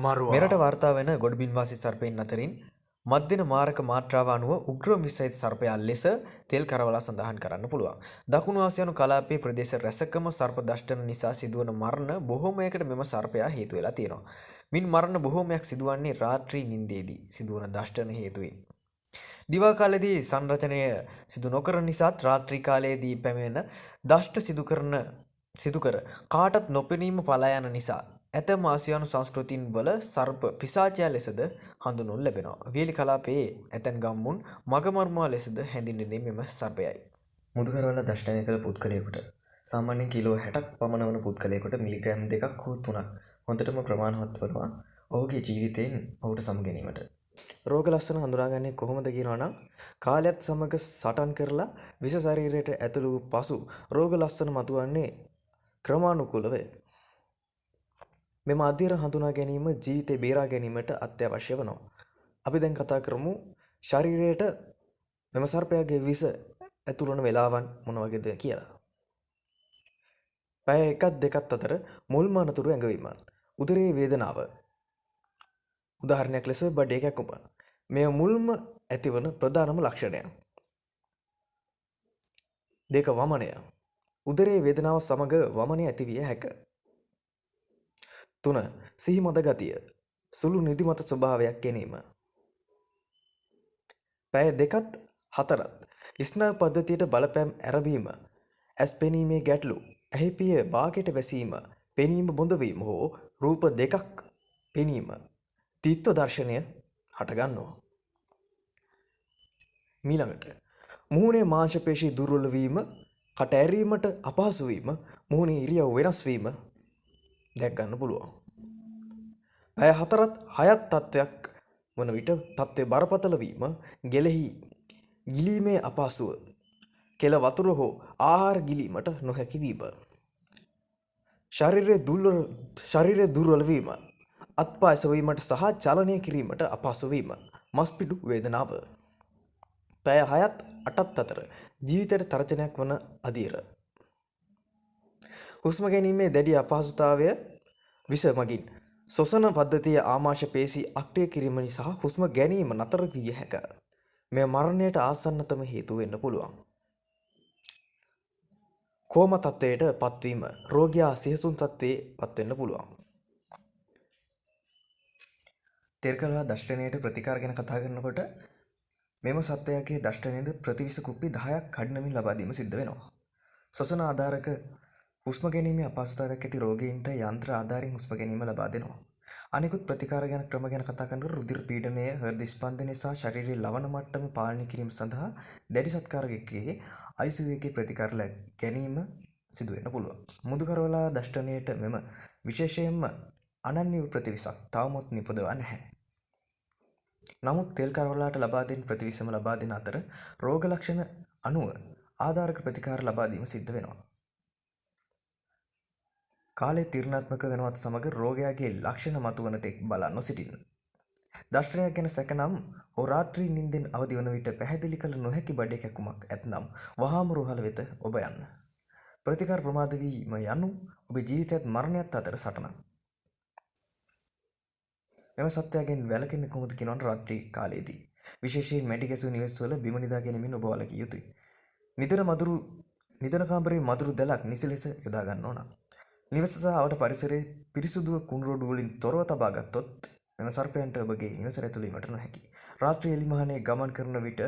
මෙරට වාර්තා වෙන ගොඩබිම්වාසී සර්පයින් අතරින් මධ්‍යන මාරක මාත්‍රාව අනුව උග්‍රම විසහිත සර්පයා ලෙස තෙල් කරවලා සඳහන් කරන්න පුළුවන්. දකුණු ආසියානු කලාපයේ ප්‍රදේශ රැසකම සර්ප දෂ්ටන නිසා සිදුවන මරණ බොහෝමයකට මෙම සර්පයා හේතු වෙලා තියෙනවා. මින් මරණ බොහෝමයක් සිදුවන්නේ රාත්‍රී නිින්දේදී සිදුවන දෂ්ටන හේතුවෙන්. දිවා කාලයේදී සංරචනය සිදු නොකරන නිසාත් රාත්‍රී කාලයේදී පැමිණෙන දෂ්ට සිදුකර කාටත් නොපෙනීම පලා යන නිසා ඇතැම් ආසියානු සංස්කෘතින් වල සර්ප පිසාචයා ලෙසද හඳුන්වනු ලැබෙනවා. වියලි කලාපයේ ඇතැම් ගම්මුන් මගමර්මා ලෙසද හැඳින්වෙන්නේ මෙම සර්පයයි. මුදුකරවල දෂ්ටනය කළ පුද්ගලයෙකුට සාමාන්‍යයෙන් කිලෝ 60ක් පමණ වන පුද්ගලයෙකුට මිලිග්‍රෑම් 2ක් හෝ 3ක් හොඳටම ප්‍රමාණවත් වනවා ඔහුගේ ජීවිතයෙන් ඔහුට සම ගැනීමට. රෝග ලක්ෂණ හඳුනාගන්නේ කොහොමද කියනවා නම් කාලයත් සමග සටන් කරලා විෂ ශරීරයට ඇතුළු වූ පසු රෝග ලක්ෂණ මතුවන්නේ ක්‍රමානුකූලව. මෙම අධීර හඳුනා ගැනීම ජීවිතේ බේරා ගැනීමට අත්‍යවශ්‍ය වෙනවා. අපි දැන් කතා කරමු ශරීරයට මෙම සර්පයාගේ විෂ ඇතුළු වන වෙලාවන් මොන වගේද කියලා. පැය 1-2ක් අතර මුල්ම අනතුරු ඇඟවීම. උදරයේ වේදනාව. උදාහරණයක් ලෙස බඩේ කැක්කුම. මෙය මුල්ම ඇතිවන ප්‍රධානම ලක්ෂණය. 2 වමනය. උදරයේ වේදනාව සමග වමනය ඇතිවිය හැක. 3 සිහි මද ගතිය. සුළු නිදිමත ස්වභාවයක් ගැනීම. පැය 2-4 ස්නායු පද්ධතියට බලපෑම් ඇරඹීම. ඇස් පෙනීමේ ගැටලු, ඇහි පිය භාගයට වැසීම, පෙනීම බොඳවීම හෝ රූප දෙකක් පෙනීම, තීත්ව දර්ශනය හටගන්නවා. ඊළඟට මුහුණේ මාංශ පේශී දුර්වල වීම, කට ඇරීමට අපහසු වීම, මුහුණේ ඉරියව් වෙනස් වීම දැක් ගන්න පුළුවන්. පැය 4-6 තත්ත්වයක් වන විට තත්ත්වය බරපතල වීම, ගෙලෙහි ගිලීමේ අපහසුව, කෙළ වතුර හෝ ආහාර ගිලීමට නොහැකි වීම. ශරීරයේ දුර්වල වීම, අත්පා එසවීමට සහ චලනය කිරීමට අපහසු වීම, මස්පිඩු වේදනාව. පැය 6-8 අතර ජීවිතයට තර්ජනයක් වන අධීර. හුස්ම ගැනීමේ දැඩි අපහසුතාවය විෂ මගින් ශ්වසන පද්ධතිය ආමාශය පේශී අක්‍රිය කිරීම නිසා හුස්ම ගැනීම නතර විය හැක. මෙය මරණයට ආසන්නතම හේතු වෙන්න පුළුවන්. කෝම තත්ත්වයට පත්වීම. රෝගියා සිහසුන් තත්ත්වයේ පත්වෙන්න පුළුවන්. තෙල්කලවා දෂ්ටනයට ප්‍රතිකාර ගැන කතා කරනකොට මෙම සත්වයාගේ දෂ්ටනයට ප්‍රතිවිෂ කුප්පි 10ක් කඩිනමින් ලබා දීම සිද්ධ වෙනවා. ශ්වසන ආධාරක හුස්ම ගැනීමේ අපහසුතාවයක් ඇති රෝගීන්ට යන්ත්‍ර ආධාරයෙන් හුස්ම ගැනීම ලබා දෙනවා. අනිකුත් ප්‍රතිකාර ගැන ක්‍රම ගැන කතා කරනකොට රුධිර පීඩනය, හෘද ස්පන්දනය සහ ශරීරයේ ලවණ මට්ටම පාලනය කිරීම සඳහා දැඩි සත්කාරකයේ ICU එකේ ප්‍රතිකාර ගැනීම සිදු වෙන්න පුළුවන්. මුදුකරවලා දෂ්ටනයට මෙම විශේෂයෙන්ම අනන්‍ය වූ ප්‍රතිවිෂක් තවමත් නිපදවා නැහැ. නමුත් තෙල් කරවලාට ලබා දෙන ප්‍රතිවිෂම ලබා දෙන අතර රෝග ලක්ෂණ අනුව ආධාරක ප්‍රතිකාර ලබා දීම සිද්ධ වෙනවා. කාලය තීරණාත්මක වෙනවත් සමග රෝගයාගේ ලක්ෂණ මතුවන තෙක් බලා නොසිටින්න. දෂ්ටනයක් ගැන සැකනම් හෝ රාත්‍රී නිින්දෙන් අවදි වන විට පැහැදිලි කළ නොහැකි බඩේ කැක්කුමක් ඇතනම් වහාම රෝහල වෙත ඔබ යන්න. ප්‍රතිකාර ප්‍රමාද වීම යනු ඔබේ ජීවිතයත් මරණයත් අතර සටනක්. එම සත්‍යයෙන් වැළකෙන්නේ කොහොමද කියනවනම් රාත්‍රී කාලයේදී විශේෂයෙන් මැටි ගැසූ නිවෙස්වල බිම නිදා ගැනීමෙන් ඔබ වළකිය යුතුයි. නිදන කාමරයේ මදුරු දැලක් නිසි ලෙස යොදා ගන්න ඕන. නිවස සහ අවට පරිසරයේ පිරිසුදුව කුණුරොඩු වලින් තොරව තබා ගත්තොත් මෙම සර්පයන්ට ඔබගේ නිවස ඇතුළීමට නොහැකි. රාත්‍රී එළිමහනේ ගමන් කරන විට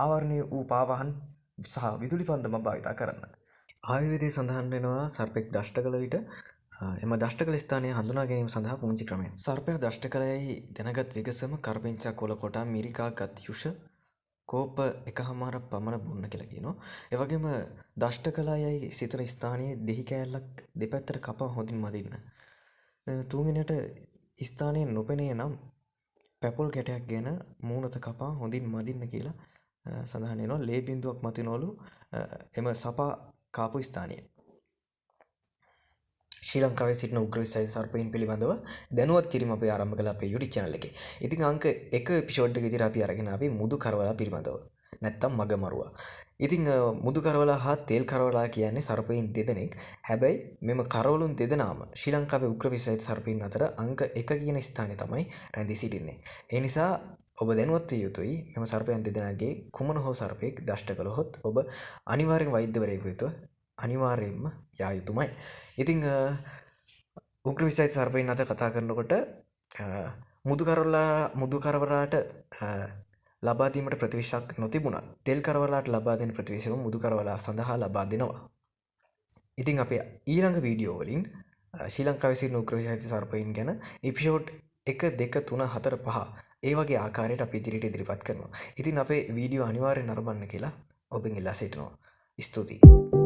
ආවරණය වූ පාවාහන් සහ විදුලි පන්දම භාවිත කරන්න. ආයුර්වේදයේ සඳහන් වෙනවා සර්පෙක් දෂ්ට කළ විට එම දෂ්ට කළ ස්ථානය හඳුනා ගැනීම සඳහා පුංචි ක්‍රමයක්. සර්පයා දෂ්ට කළයයි දැනගත් විගසම කරපිංචා කොළ කොටා මිරිකා ගත් යුෂ කෝප 1.5 පමණ බොන්න කියලා කියනවා. ඒ වගේම දෂ්ට කළයයි සිතන ස්ථානයේ දෙහි කෑල්ලක් දෙපැත්තට කපා හොඳින් මදින්න. තුන්වෙනියට ස්ථානයේ නොපෙනේ නම් පැපොල් කැටයක් ගෙන මූණත කපා හොඳින් මදින්න කියලා සඳහන් වෙනවා. ලේ බිඳුවක් මතුනවලු එම සපා කාපු ස්ථානයේ. ශ්‍රී ලංකාවේ සිටින උග්‍ර විසහිත සර්පයින් පිළිබඳව දැනුවත් කිරීම අපි ආරම්භ කළා අපේ YouTube channel එකේ. ඉතින් අංක 1 එපිසෝඩ් එක විදිහට අපි අරගෙන ආවේ මුදු කරවලා පිළිබඳව. නැත්තම් මගමරුවා. ඉතිං මුදු කරවලා හා තෙල් කරවලා කියන්නේ සර්පයින් දෙදෙනෙක්. හැබැයි මෙම කරවලුන් දෙදෙනාම ශ්‍රී ලංකාවේ උග්‍ර විෂහිත සර්පයින් අතර අංක 1 කියන ස්ථානයේ තමයි රැඳී සිටින්නේ. ඒ නිසා ඔබ දැනුවත් විය යුතුයි මෙම සර්පයන් දෙදෙනාගේ කුමන හෝ සර්පයෙක් දෂ්ට කළහොත් ඔබ අනිවාර්යෙන් වෛද්‍යවරයෙකු වෙත අනිවාර්යෙන්ම යා යුතුමයි. ඉතිං උග්‍ර විෂහිත සර්පයින් අතර කතා කරනකොට මුදු කරවලාට ලබා දීමට ප්‍රතිවිෂයක් නොතිබුණත් තෙල් කරවලාට ලබා දෙන ප්‍රතිවිෂය මුදු කරවලා සඳහා ලබා දෙනවා. ඉතින් අපේ ඊළඟ වීඩියෝ වලින් ශ්‍රී ලංකාවේ සිටින උග්‍ර විෂහිත සර්පයින් ගැන එපිසෝඩ් 1 2 3 4 5 ඒ වගේ ආකාරයට අපි ඉදිරියට ඉදිරිපත් කරනවා. ඉතින් අපේ වීඩියෝ අනිවාර්යෙන් නරඹන්න කියලා ඔබෙන් ඉල්ලා සිටිනවා. ස්තුතියි.